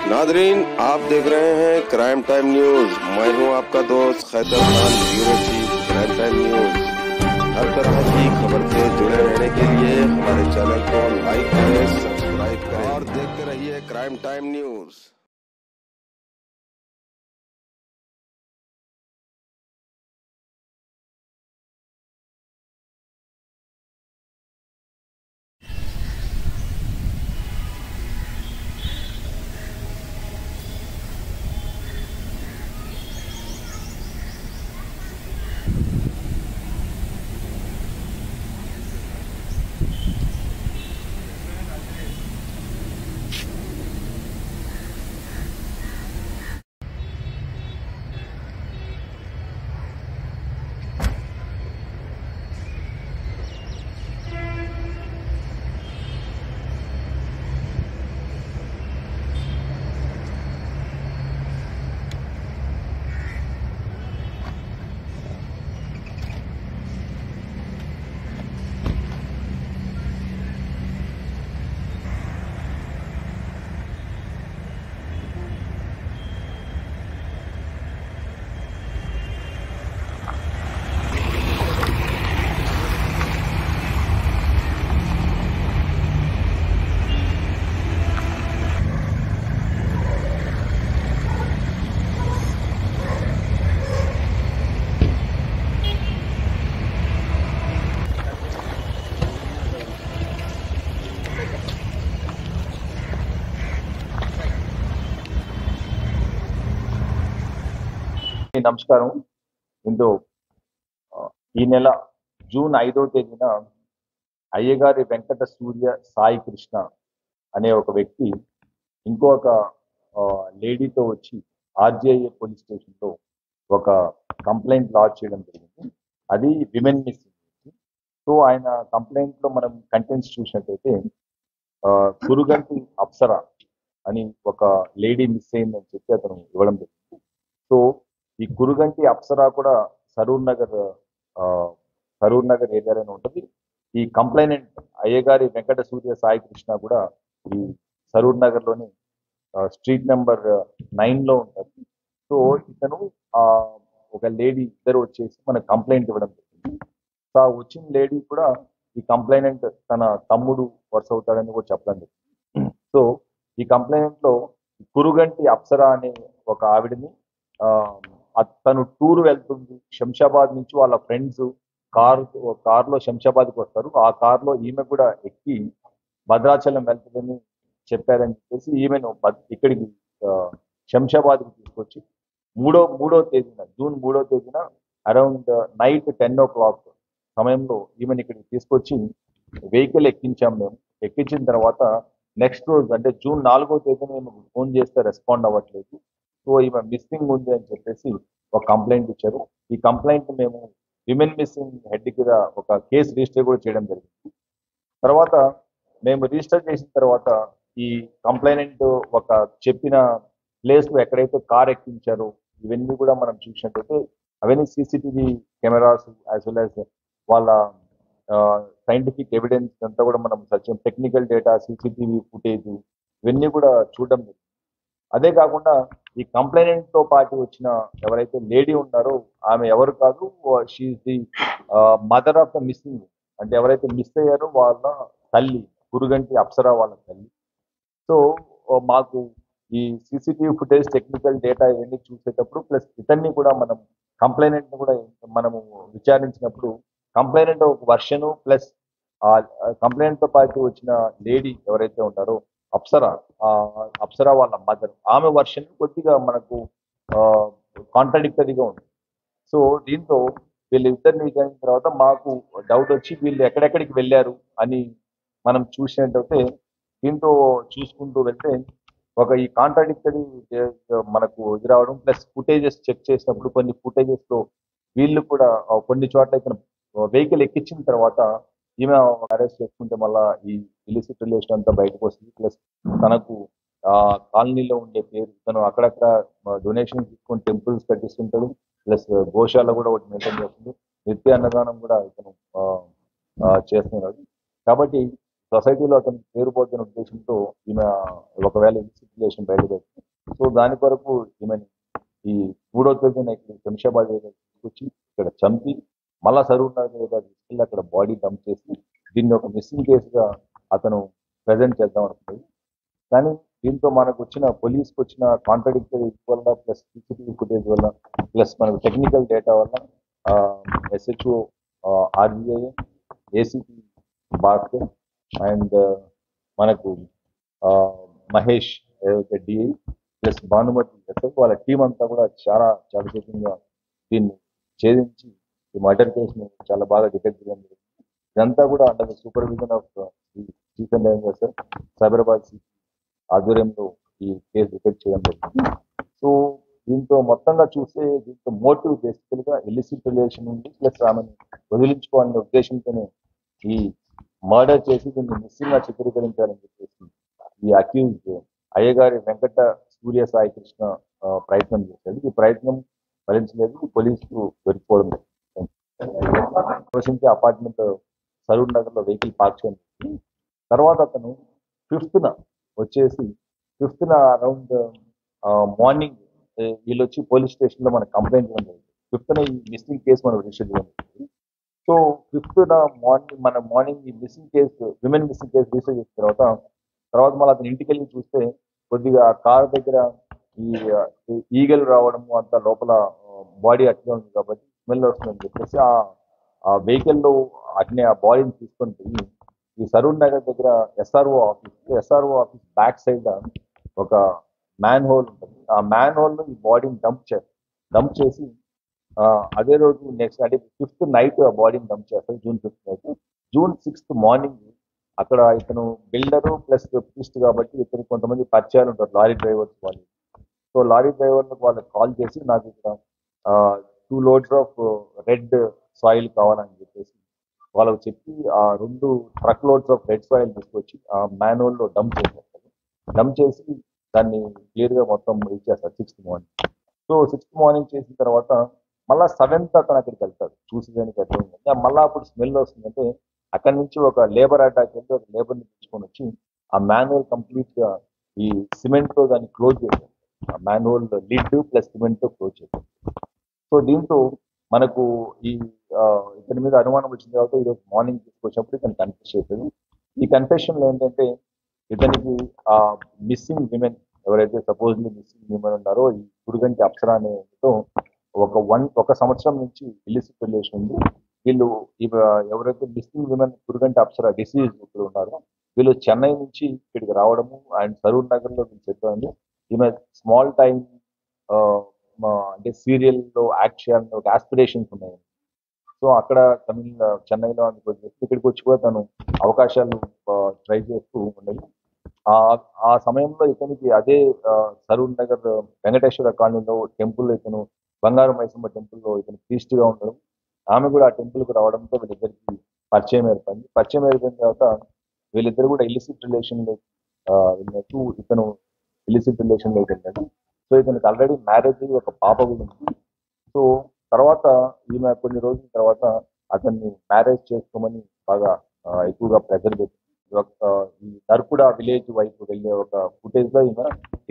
Nadreen, आप देख रहे हैं क्राइम टाइम न्यूज। मैं हूं आपका दोस्त Khaitar Khan, bureau chief Crime Time News. हर तरह की खबर से जुड़े रहने के लिए हमारे चैनल को लाइक करें, सब्सक्राइब करें और देखते रहिए क्राइम टाइम न्यूज। నమస్కారం. ఇందు ఈ నెల జూన్ 5వ తేదీన అయ్యగారి వెంకట సూర్య సాయి కృష్ణ అనే ఒక వ్యక్తి ఇంకొక లేడీతో వచ్చి ఆర్జేఐ పోలీస్ స్టేషన్లో ఒక కంప్లైంట్ లాడ్జ్ చేయడం జరిగింది. అది విమెన్ మిస్సింగ్. సో ఆయన కంప్లైంట్లో మనం కంటెంట్స్ చూసినట్టయితే కురుగంటి అప్సరా అని ఒక లేడీ మిస్ అయిందని చెప్పి అతను ఇవ్వడం జరిగింది. సో ఈ కురుగంటి అప్సరా కూడా సరూర్ నగర్ ఏరియాలోనే ఉంటుంది. ఈ కంప్లైనెంట్ అయ్యగారి వెంకట సూర్య సాయి కృష్ణ కూడా ఈ సరూర్ నగర్లోని స్ట్రీట్ నెంబర్ 9లో ఉంటుంది. సో ఇతను ఒక లేడీ ఇద్దరు వచ్చేసి మనకు కంప్లైంట్ ఇవ్వడం జరిగింది. సో ఆ వచ్చిన లేడీ కూడా ఈ కంప్లైనెంట్ తన తమ్ముడు వరుస అవుతాడని కూడా చెప్పడం జరిగింది. సో ఈ కంప్లైనెంట్లో కురుగంటి అప్సరా అనే ఒక ఆవిడని తను టూర్ వెళ్తుంది, శంషాబాద్ నుంచి వాళ్ళ ఫ్రెండ్స్ కారులో శంషాబాద్కి వస్తారు. ఆ కారులో ఈమె కూడా ఎక్కి భద్రాచలం వెళ్తుందని చెప్పారని చెప్పేసి ఈమెను ఇక్కడికి శంషాబాద్కి తీసుకొచ్చి మూడో తేదీన జూన్ 3వ తేదీన అరౌండ్ నైట్ 10 o'clock సమయంలో ఈమెను ఇక్కడికి తీసుకొచ్చి వెహికల్ ఎక్కించాం మేము. ఎక్కించిన తర్వాత నెక్స్ట్ రోజు అంటే జూన్ 4వ తేదీన మేము ఫోన్ చేస్తే రెస్పాండ్ అవ్వట్లేదు. సో ఈమె మిస్సింగ్ ఉంది అని చెప్పేసి ఒక కంప్లైంట్ ఇచ్చారు. ఈ కంప్లైంట్ మేము విమెన్ మిస్సింగ్ హెడ్ కింద ఒక కేసు రిజిస్టర్ కూడా చేయడం జరిగింది. తర్వాత మేము రిజిస్టర్ చేసిన తర్వాత ఈ కంప్లైనెంట్ ఒక చెప్పిన ప్లేస్లో ఎక్కడైతే కార్ ఎక్కించారో ఇవన్నీ కూడా మనం చూసినట్టయితే అవన్నీ CCTV cameras as well as వాళ్ళ సైంటిఫిక్ ఎవిడెన్స్ అంతా కూడా మనం టెక్నికల్ డేటా, సీసీటీవీ ఫుటేజ్ ఇవన్నీ కూడా చూడడం జరిగింది. అదే కాకుండా ఈ కంప్లైనెంట్ తో పాటు వచ్చిన ఎవరైతే లేడీ ఉన్నారో ఆమె ఎవరు కాదు, she the mother of the missing. అంటే ఎవరైతే మిస్ అయ్యారో వాళ్ళ తల్లి, కురుగంటి అప్సరా వాళ్ళ తల్లి. సో మాకు ఈ సీసీటీవీ ఫుటేజ్, టెక్నికల్ డేటా ఇవన్నీ చూసేటప్పుడు ప్లస్ ఇతన్ని కూడా మనం కంప్లైనెంట్ కూడా మనము విచారించినప్పుడు కంప్లైనెంట్ ఒక వర్షను ప్లస్ కంప్లైనెంట్ తో పాటు వచ్చిన లేడీ ఎవరైతే ఉన్నారో అప్సరా వాళ్ళ మదర్, ఆమె వర్షన్ కొద్దిగా మనకు కాంట్రాడిక్టరీగా ఉంది. సో దీంతో వీళ్ళిద్దరిని విచారించిన తర్వాత మాకు డౌట్ వచ్చి వీళ్ళు ఎక్కడెక్కడికి వెళ్ళారు అని మనం చూసినట్టయితే దీంతో చూసుకుంటూ వెళ్తే ఒక ఈ కాంట్రాడిక్టరీ మనకు ఎదురవడం ప్లస్ ఫుటేజెస్ చెక్ చేసినప్పుడు కొన్ని ఫుటేజెస్లో వీళ్ళు కూడా కొన్ని చోట్ల ఇతను వెహికల్ ఎక్కించిన తర్వాత ఈమె అరెస్ట్ చేసుకుంటే మళ్ళీ ఈ ఇలిసిట్ రిలేషన్ అంతా బయటకు వస్తుంది. ప్లస్ తనకు కాలనీలో ఉండే పేరు, తను అక్కడక్కడ డొనేషన్ తీసుకొని టెంపుల్స్ కట్టిస్తుంటాడు. ప్లస్ గోశాల కూడా ఒకటి మెయింటైన్ చేస్తుంది. నిత్య అన్నదానం కూడా ఇతను చేస్తున్నాడు. కాబట్టి సొసైటీలో అతనికి పేరు పోతున్న ఉద్దేశంతో ఈమె ఒకవేళ ఇలిసిట్ రిలేషన్ బయటకు వస్తుంది. సో దాని కొరకు ఈమెని ఈ 3వ తేదీన ఇక్కడ శంషాబాద్ ఏరియా తీసుకొచ్చి ఇక్కడ చంపి మళ్ళా సరూర్ నగర్ ఏరియా తీసుకెళ్ళి అక్కడ బాడీ డంప్ చేసి దీన్ని ఒక మిస్సింగ్ కేసుగా అతను ప్రజెంట్ చేద్దాం అనుకుంది. కానీ దీంతో మనకు వచ్చిన పోలీస్కి వచ్చిన కాంట్రడిక్టరీ వల్ల ప్లస్ సీసీటీవీ ఫుటేజ్ వల్ల ప్లస్ మనకు టెక్నికల్ డేటా వల్ల SHO RBI ACP Bhaskar and మనకు మహేష్ ఏదైతే డిఐ ప్లస్ భానుమతి ఎస్ఐ వాళ్ళ టీం అంతా కూడా చాలా చాకచక్యంగా దీన్ని ఛేదించి ఈ మర్డర్ కేసుని చాలా బాగా డిటెక్ట్ చేయడం జరిగింది. ఇదంతా కూడా under the supervision of chief and officer Cyberabad CP ఆధ్వర్యంలో ఈ కేసు డిటెక్ట్ చేయడం జరిగింది. సో దీంతో మొత్తంగా చూస్తే దీంతో మోటివ్ బేసికల్గా ఇల్లిసిట్ రిలేషన్ ఉంది ప్లస్ ఆమెను వదిలించుకోవాలనే ఉద్దేశంతోనే ఈ మర్డర్ చేసి దీన్ని మిస్సింగ్ గా చిత్రీకరించాలని చెప్పేసి ఈ అక్యూజ్ అయ్యగారి వెంకట సూర్య సాయి కృష్ణ ప్రయత్నం చేశాడు. ఈ ప్రయత్నం ఫలించలేదు, పోలీసులు దొరికిపోవడం నివసించే అపార్ట్మెంట్ సరూర్ నగర్ లో వెహికల్ పార్క్ చేయండి. తర్వాత అతను ఫిఫ్త్న అరౌండ్ మార్నింగ్ వీళ్ళు వచ్చి పోలీస్ స్టేషన్ లో మనకు కంప్లైంట్ ఇవ్వడం జరిగింది. ఫిఫ్త్న ఈ మిస్సింగ్ కేసు మనం రిజిస్టర్ చేయడం జరిగింది. సో ఫిఫ్త్న మార్నింగ్ ఈ missing case women missing case register చేసిన తర్వాత మళ్ళీ అతను ఇంటికి వెళ్ళి చూస్తే కొద్దిగా కార్ దగ్గర ఈ ఈగలు రావడము అంత లోపల బాడీ అట్లే ఉంది కాబట్టి స్మెల్ వస్తుందని చెప్పేసి ఆ వెహికల్లో అట్నే ఆ బాడీని తీసుకొని పోయి ఈ సరూర్ నగర్ దగ్గర ఎస్ఆర్ఓ ఆఫీస్ బ్యాక్ సైడ్ ఒక మ్యాన్ హోల్ ఉంటుంది. ఆ మ్యాన్ హోల్ లో ఈ బాడీని డంప్ చేసి అదే రోజు నెక్స్ట్ అంటే 5th నైట్ ఆ బాడీని డంప్ చేస్తారు. June 5th night. June 6th morning అక్కడ ఇతను బిల్డరు ప్లస్ ప్రిస్ట్ కాబట్టి ఇతనికి కొంతమంది పరిచయాలు ఉంటారు లారీ డ్రైవర్స్ వాళ్ళు. సో లారీ డ్రైవర్లకు వాళ్ళకి కాల్ చేసి నాకు ఇక్కడ 2 loads ఆఫ్ రెడ్ సాయిల్ కావాలని చెప్పేసి వాళ్ళకి చెప్పి ఆ 2 truck loads of red soil తీసుకొచ్చి ఆ మ్యాన్హోల్ లో డంప్ చేసేస్తారు. డంప్ చేసి దాన్ని క్లియర్ గా మొత్తం ఇచ్చేస్తారు 6th morning. So 6th morning చేసిన తర్వాత మళ్ళా 7th అతను అక్కడికి వెళ్తాడు చూసేదానికి ఎట్లా ఉందంటే మళ్ళీ అప్పుడు స్మెల్ వస్తుందంటే అక్కడి నుంచి ఒక లేబర్ అటాక్ వెళ్తే ఒక లేబర్ని తీసుకొని వచ్చి ఆ మ్యాన్హోల్ కంప్లీట్ గా ఈ సిమెంట్ తో దాన్ని క్లోజ్ చేశారు. ఆ మ్యాన్హోల్ లిడ్ ప్లస్ సిమెంట్ తో క్లోజ్ చేశారు. సో దీంతో మనకు ఇతని మీద అనుమానం వచ్చిన తర్వాత ఈరోజు మార్నింగ్ తీసుకొచ్చినప్పుడు ఇతను కన్ఫెస్ చేశాడు. ఈ కన్ఫెషన్ లో ఏంటంటే ఇతనికి ఆ మిస్సింగ్ విమెన్ ఎవరైతే సపోజ్లీ మిస్సింగ్ విమెన్ ఉన్నారో ఈ కురుగంటి అప్సరా అనేతో ఒక సంవత్సరం నుంచి ఇల్లిసిట్ రిలేషన్ ఉంది. వీళ్ళు ఎవరైతే missing women Kuruganti Apsara disease ఇప్పుడు ఉన్నారో వీళ్ళు చెన్నై నుంచి ఇక్కడికి రావడము అండ్ సరూర్ నగర్ లో వీళ్ళు చెప్పారు ఈమె స్మాల్ టైం అంటే సీరియల్ లో యాక్ట్ చేయాలని ఒక ఆస్పిరేషన్స్ ఉన్నాయి. సో అక్కడ చెన్నైలో ఇక్కడికి వచ్చి కూడా తను అవకాశాలు ట్రై చేస్తూ ఉండేది. ఆ సమయంలో ఇతనికి అదే సరూర్ నగర్ వెంకటేశ్వర కాలనీలో టెంపుల్ ఇతను బంగారు మైసమ్మ టెంపుల్లో ఇతను ప్రీస్ట్ గా ఉండడం ఆమె కూడా ఆ టెంపుల్ కు రావడంతో వీళ్ళిద్దరికి పరిచయం ఏర్పడింది. పరిచయం ఏర్పడిన తర్వాత వీళ్ళిద్దరు కూడా ఇల్లిసిట్ రిలేషన్ లో వెళ్ళినట్టు ఇతను ఇల్లిసిట్ రిలేషన్ లోకి వెళ్ళాడు. సో ఇతనికి ఆల్రెడీ మ్యారేజ్ ఒక పాప కూడా ఉంది. సో తర్వాత ఈమె కొన్ని రోజుల తర్వాత అతన్ని మ్యారేజ్ చేసుకోమని బాగా ఎక్కువగా ప్రెజర్ పెట్టి ఈ నర్కుడ విలేజ్ వైపు వెళ్ళే ఒక ఫుటేజ్ లో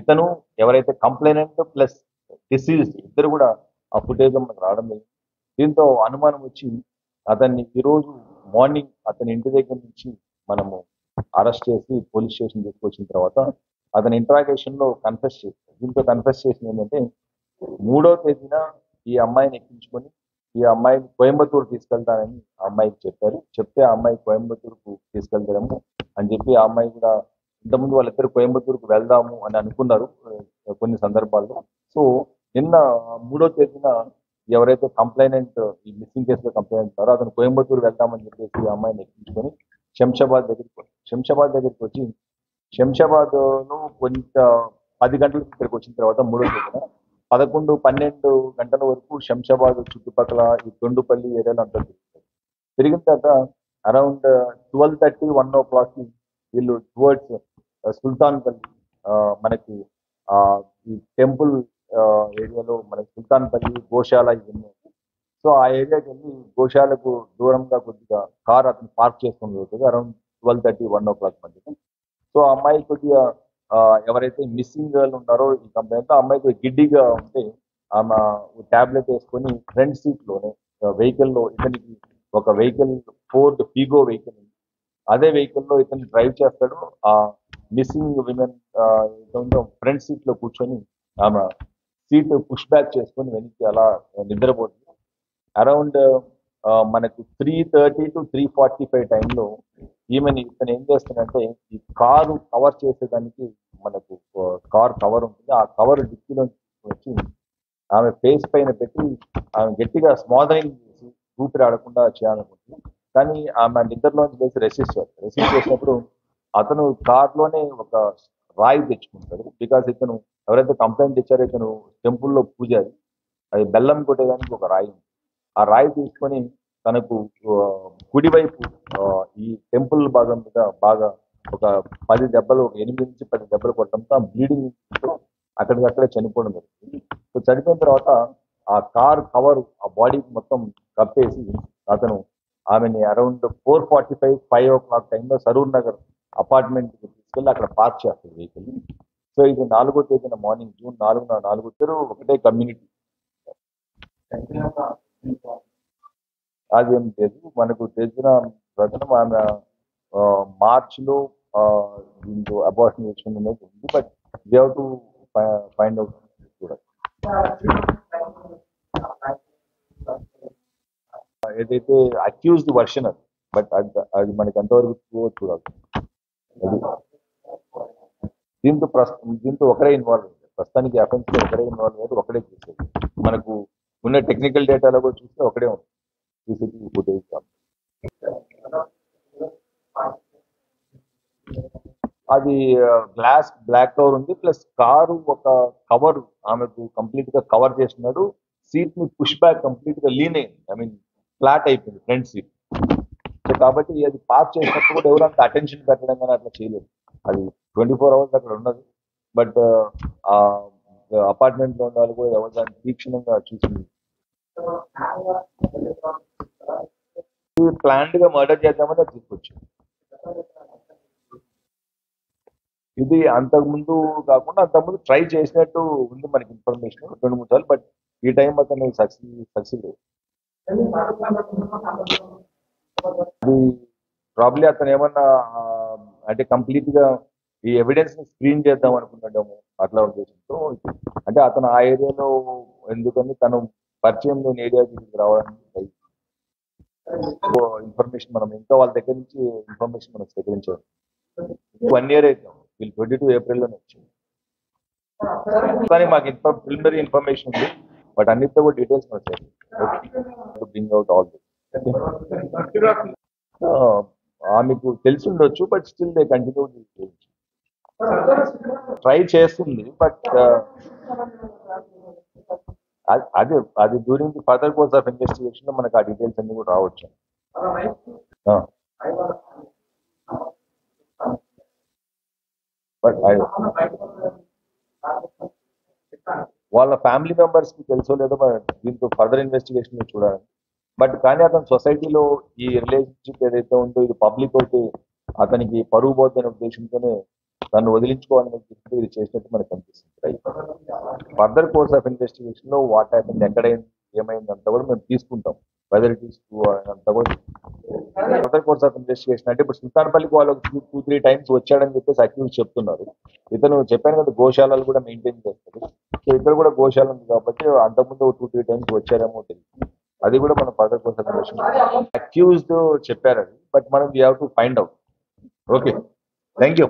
ఇతను ఎవరైతే కంప్లైనెంట్ ప్లస్ డిసీజ్ ఇద్దరు కూడా ఆ ఫుటేజ్ మనకు రావడం లేదు. దీంతో అనుమానం వచ్చి అతన్ని ఈరోజు మార్నింగ్ అతని ఇంటి దగ్గర నుంచి మనము అరెస్ట్ చేసి పోలీస్ స్టేషన్ తీసుకొచ్చిన తర్వాత అతని ఇంట్రాగేషన్ లో కన్ఫెస్ చేశారు. దీంతో కన్ఫెస్ చేసిన ఏంటంటే 3వ తేదీన ఈ అమ్మాయిని ఎక్కించుకొని ఈ అమ్మాయిని కోయంబత్తూరు తీసుకెళ్తానని ఆ అమ్మాయికి చెప్పారు. చెప్తే ఆ అమ్మాయి కోయంబత్తూరుకు తీసుకెళ్తాము అని చెప్పి ఆ అమ్మాయి కూడా ఇంతకుముందు వాళ్ళిద్దరు కోయంబత్తూరుకు వెళ్దాము అని అనుకున్నారు కొన్ని సందర్భాల్లో. సో నిన్న 3వ తేదీన ఎవరైతే కంప్లైనెంట్ ఈ మిస్సింగ్ కేసులో కంప్లైంట్ ఉన్నారో అతను కోయంబత్తూరు వెళ్దామని చెప్పేసి ఆ అమ్మాయిని ఎక్కించుకొని శంషాబాద్ దగ్గరికి వచ్చి శంషాబాద్ లో కొంత 10 గంటలకు ఇక్కడికి వచ్చిన తర్వాత 3వ తేదీన 11-12 గంటల వరకు శంషాబాద్ చుట్టుపక్కల ఈ దొండుపల్లి ఏరియాలో అంతా తిరిగిన తర్వాత అరౌండ్ 12:30-1 o'clock వీళ్ళు టువర్డ్స్ సుల్తాన్పల్లి మనకి ఈ టెంపుల్ ఏరియాలో మనకి సుల్తాన్పల్లి గోశాల ఇవన్నీ. సో ఆ ఏరియాకి వెళ్ళి గోశాలకు దూరంగా కొద్దిగా కార్ అతను పార్క్ చేసుకుని పోతుంది అరౌండ్ 12:30-1 o'clock మధ్య. సో ఆ అమ్మాయి కొద్దిగా ఎవరైతే మిస్సింగ్ గర్ల్ ఉన్నారో ఈ కంప్లైంట్, ఆ అమ్మాయికి గిడ్డిగా ఉంటే ఆమె టాబ్లెట్ వేసుకొని ఫ్రంట్ సీట్ లోనే వెహికల్లో ఇతనికి ఒక వెహికల్ ఫోర్డ్ ఫీగో వెహికల్ ఉంది. అదే వెహికల్లో ఇతను డ్రైవ్ చేస్తాడు. ఆ మిస్సింగ్ విమెన్ ఫ్రంట్ సీట్ లో కూర్చొని ఆమె సీట్ పుష్ బ్యాక్ చేసుకొని వెనక్కి అలా నిద్రపోతుంది. అరౌండ్ మనకు 3:30 to 3:45 టైంలో ఇతను ఏం చేస్తాడంటే ఈ కారు కవర్ చేసేదానికి మనకు కార్ కవర్ ఉంటుంది, ఆ కవర్ డిక్కీలో వచ్చి ఆమె ఫేస్ పైన పెట్టి ఆమె గట్టిగా స్మాదరింగ్ చేసి ఊపిరి ఆడకుండా చేయాలనుకుంటుంది. కానీ ఆమె నిద్రలోంచి లేచి రెసిస్ట్ చేసినప్పుడు అతను కార్లోనే ఒక రాయి తెచ్చుకుంటాడు. బికాస్ ఇతను ఎవరైతే కంప్లైంట్ ఇచ్చారో ఇతను టెంపుల్లో పూజారి, అది బెల్లం కొట్టేదానికి ఒక రాయి ఉంది. ఆ రాయి తీసుకొని తనకు కుడివైపు ఈ టెంపుల్ భాగం మీద బాగా ఒక 10 దెబ్బలు, 8 నుంచి 10 దెబ్బలు కొట్టడంతో బ్లీడింగ్ అక్కడికక్కడే చనిపోవడం జరుగుతుంది. సో చనిపోయిన తర్వాత ఆ కార్ కవర్ ఆ బాడీకి మొత్తం కప్పేసి అతను ఆమెని అరౌండ్ 4:45, 5 o'clock టైంలో సరూర్ నగర్ అపార్ట్మెంట్కి తీసుకెళ్ళి అక్కడ పార్క్ చేస్తారు వెహికల్. సో ఇది 4వ తేదీన మార్నింగ్, జూన్ 4 ఒకటే కమ్యూనిటీ. అదేం లేదు, మనకు తెలిసిన ప్రకారం ఆమె మార్చిలో దీంతో అబార్షన్ చేసుకుని ఉంది. But they have to find out కూడా ఏదైతే అక్యూజ్డ్ వర్షన్ అది, బట్ అది మనకి ఎంతవరకు చూడాలి. దీంతో ఒకరే ఇన్వాల్వ్ అయ్యారు. ప్రస్తుతానికి అఫెన్స్ లో ఒకరే ఇన్వాల్వ్ అయ్యారు, ఒకడే చేసేది. మనకు ఉన్న టెక్నికల్ డేటాలో కూడా చూస్తే ఒకడే ఉంది సీసీటీవీ ఫుటేజ్. అది గ్లాస్ బ్లాక్ కవర్ ఉంది, ప్లస్ కారు ఒక కవర్ ఆమెకు కంప్లీట్ గా కవర్ చేస్తున్నాడు. సీట్ ని పుష్ బ్యాక్ కంప్లీట్ గా లీన్ అయింది, ఐ మీన్ ఫ్లాట్ అయిపోయింది ఫ్రంట్ సీట్. సో కాబట్టి అది పార్క్ చేసినప్పుడు కూడా ఎవరు అంత అటెన్షన్ పెట్టడం కానీ అట్లా చేయలేదు. అది 24 hours అక్కడ ఉన్నది. బట్ ఆ అపార్ట్మెంట్ లో ఉన్న వాళ్ళు కూడా ఎవరు దాన్ని తీక్షణంగా చూసింది. ప్లాన్డ్ గా మర్డర్ చేద్దామని తీసుకొచ్చింది. ఇది అంతకుముందు కాకుండా అంతకుముందు ట్రై చేసినట్టు ఉంది మనకి ఇన్ఫర్మేషన్ 2-3 సార్లు. బట్ ఈ టైం అతను సక్సెస్ అది ప్రాబ్లీ అతను ఏమన్నా అంటే కంప్లీట్ గా ఈ ఎవిడెన్స్ ని స్క్రీన్ చేద్దాం అనుకుంటాడేమో అట్లా ఉద్దేశంతో. అంటే అతను ఆ ఏరియాలో ఎందుకని తను పరిచయం లేని ఏరియాకి రావడానికి ఇన్ఫర్మేషన్ మనం ఇంకా వాళ్ళ దగ్గర నుంచి ఇన్ఫర్మేషన్ మనం సేకరించాలి. 1 year అవుతాం, వీళ్ళు 22 ఏప్రిల్లోనే వచ్చింది. కానీ మాకు ప్రిలిమినరీ ఇన్ఫర్మేషన్ ఉంది, బట్ అన్నిటితో కూడా డీటెయిల్స్ వచ్చాయి. బ్రింగ్ అవుట్ ఆల్ ఆమెకు తెలిసి ఉండొచ్చు, but still they continue try చేస్తుంది. బట్ అది during the further course of investigation లో మనకు ఆ డీటెయిల్స్ అన్ని కూడా రావచ్చు. బట్ వాళ్ళ ఫ్యామిలీ మెంబర్స్ కి తెలుసో లేదో దీంతో ఫర్దర్ ఇన్వెస్టిగేషన్ చూడాలి. బట్ కానీ అతని సొసైటీలో ఈ రిలేషన్షిప్ ఏదైతే ఉందో ఇది పబ్లిక్ అయితే అతనికి పరువు పోతున్న ఉద్దేశంతోనే దాన్ని వదిలించుకోవాలని చెప్పి ఇది చేసినట్టు మనకు కనిపిస్తుంది. Right, further course of investigation లో వాట్ హ్యాపెండ్, ఎక్కడైంది, ఏమైంది అంతా కూడా మేము తీసుకుంటాం. వెదర్ ఇట్ ఈస్ అంతా కూడా ఫర్దర్ కోర్స్ ఆఫ్ ఇన్వెస్టిగేషన్. అంటే ఇప్పుడు సుల్తాన్పల్లికి వాళ్ళు 2-3 times వచ్చాడని చెప్పేసి అక్యూజ్ చెప్తున్నారు. ఇతను చెప్పాను కదా గోశాలలు కూడా మెయింటైన్ చేస్తారు. సో ఇక్కడ కూడా గోశాల ఉంది కాబట్టి అంతకుముందు 2-3 times వచ్చారేమో తెలియదు. అది కూడా మనం further course of investigation accused చెప్పారని, బట్ మనం we have to find out. Okay, thank you.